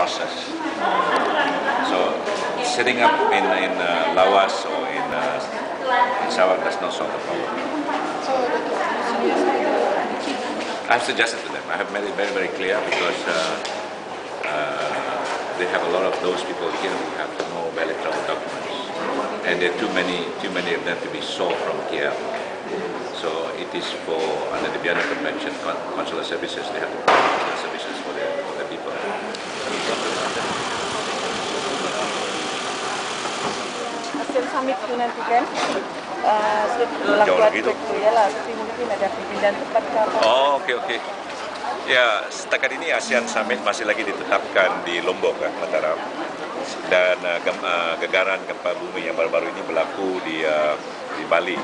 process. So setting up in Lawas or in Sarawak does not solve the problem. I've suggested to them. I have made it very, very clear because they have a lot of those people here who have no valid travel documents, and there are too many of them to be sold from KL. So it is for under the Vienna Convention, consular services. They have to provide consular services for the people. Hasil summit itu nanti kan sudah gitu. ya lah, tapi mungkin ada perpindahan tempat ke apa? Oh, oke. Ya, setakat ini ASEAN Summit masih lagi ditetapkan di Lombok, Mataram. Dan gegaran gempa bumi yang baru-baru ini berlaku di Bali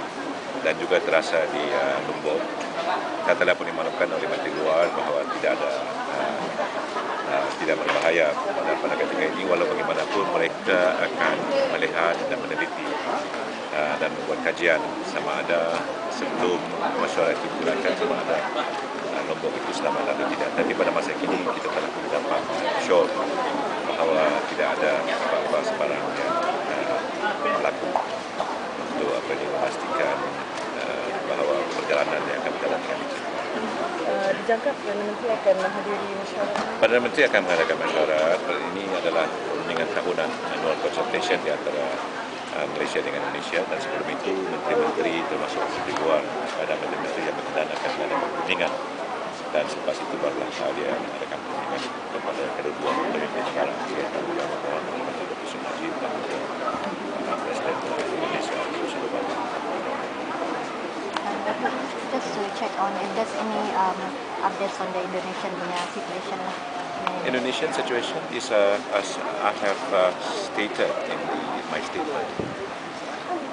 dan juga terasa di Lombok. Dan telah pun dimaklumkan oleh Menteri Luar bahawa tidak berbahaya pada ketika ini, walau bagaimanapun mereka akan melihat dan meneliti dan membuat kajian sama ada sebelum masyarakat digunakan sama ada Lombok itu selamat atau tidak. Tapi pada masa kini kita telah pun dapat sure bahawa tidak ada apa-apa sebarang yang berlaku untuk memastikan bahawa perjalanan yang akan berjalan dengan baik. Dijangka Perdana Menteri akan menghadiri mesyuarat. Perdana Menteri akan mengadakan mesyuarat. Ini adalah dengan tahunan annual consultation di antara Malaysia dengan Indonesia, dan sebelum itu menteri-menteri termasuk Menteri Luar dan menteri-menteri yang berkenaan akan mengadakan perundingan, dan selepas itu barulah dia mengadakan perundingan kepada kedua pemimpin negara, iaitu Yang Berhormat Dr. Dr. Sun Najib dan Presiden Indonesia Susilo Bambang. Just to check on if there's any updates on the Indonesian situation. Indonesian situation is, as I have stated in my statement,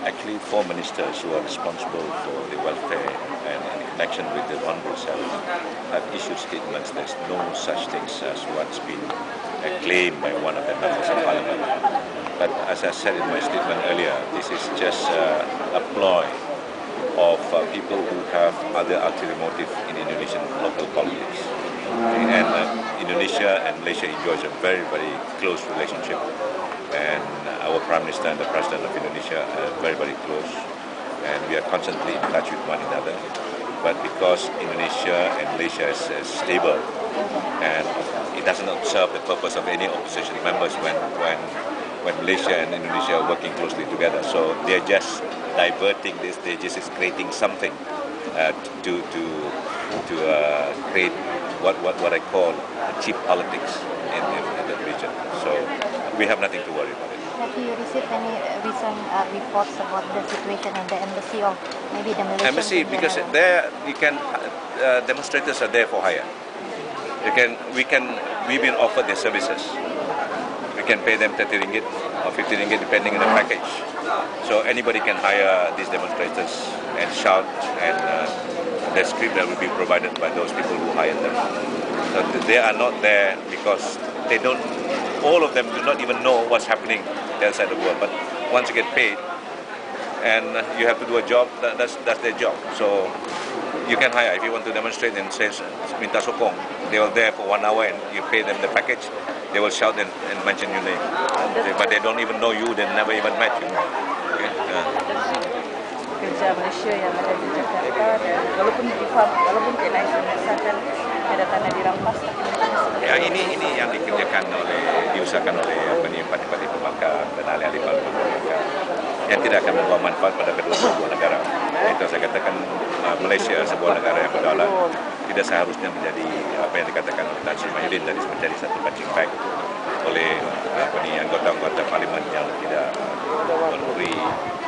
actually 4 ministers who are responsible for the welfare and in connection with the vulnerable cells have issued statements. There's no such things as what's been claimed by one of the members of parliament. But as I said in my statement earlier, this is just a ploy of people who have other ulterior motive in Indonesian local politics. And Indonesia and Malaysia enjoys a very, very close relationship, and our Prime Minister and the President of Indonesia are very, very close, and we are constantly in touch with one another. But because Indonesia and Malaysia is stable, and it doesn't serve the purpose of any opposition members when Malaysia and Indonesia are working closely together. So they're just diverting this, they're just creating something to create what I call cheap politics in that region. So we have nothing to worry about it. Have you received any recent reports about the situation in the embassy or maybe the Malaysian Embassy, because there you can demonstrators are there for hire. We've been offered their services. We can pay them 30 ringgit or 50 ringgit depending on the package. So anybody can hire these demonstrators and shout, and the script that will be provided by those people who hired them. So they are not there because they don't. All of them do not even know what's happening the other side of the world. But once you get paid and you have to do a job, that's their job. So you can hire if you want to demonstrate and say minta sokong. They are there for 1 hour and you pay them the package. They will shout and mention your name, but they don't even know you. They never even met you. Okay? Kerja Malaysia yang ada di Jakarta, dan walaupun KNI merasakan kedatangan dirampas, tapi mereka masih Ya, ini yang diusahakan oleh parti-parti pembangkang dan ahli-ahli pembangkang yang tidak akan membawa manfaat pada kedua negara. Itu saya katakan Malaysia sebuah negara yang berdaulat tidak seharusnya menjadi apa yang dikatakan oleh Tan Sri Mahyudin tadi, menjadi satu punching bag oleh anggota-anggota parlimen yang tidak memberi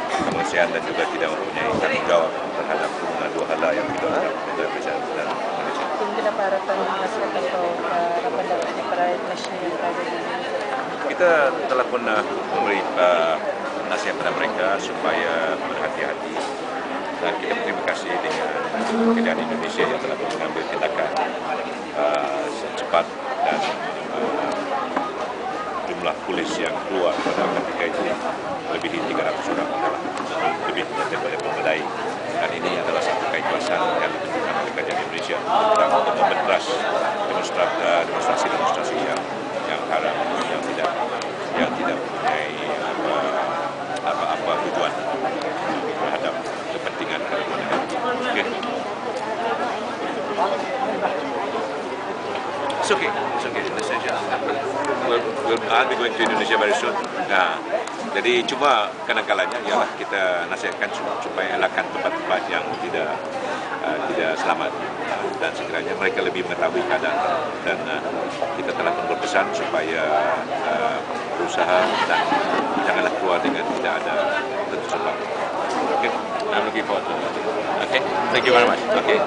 kemanusiaan dan juga tidak mempunyai tanggung jawab terhadap hubungan dua hala yang kita antara Malaysia dan Malaysia. Kenapa harapan masyarakat atau harapan dari para Malaysia yang berada di Indonesia? Kita telah pun memberi nasihat kepada mereka supaya berhati-hati, dan kita berterima kasih dengan kerajaan Indonesia yang telah mengambil tindakan secepat, dan jumlah polis yang keluar pada ketika itu lebih dari 300 orang, lebih daripada memadai, dan ini adalah satu keikhlasan yang ditunjukkan oleh kerajaan Indonesia untuk membentras demonstrasi yang haram. I'll be going to Indonesia very soon. Nah, jadi cuma kadang-kalanya ialah kita nasihatkan supaya elakkan tempat-tempat yang tidak selamat dan segera mereka lebih mengetahui keadaan dan kita telah berpesan supaya berusaha dan janganlah keluar dengan tidak ada tentu sebab. Okay, I'm looking forward to it. Okay, thank you very much. Okay.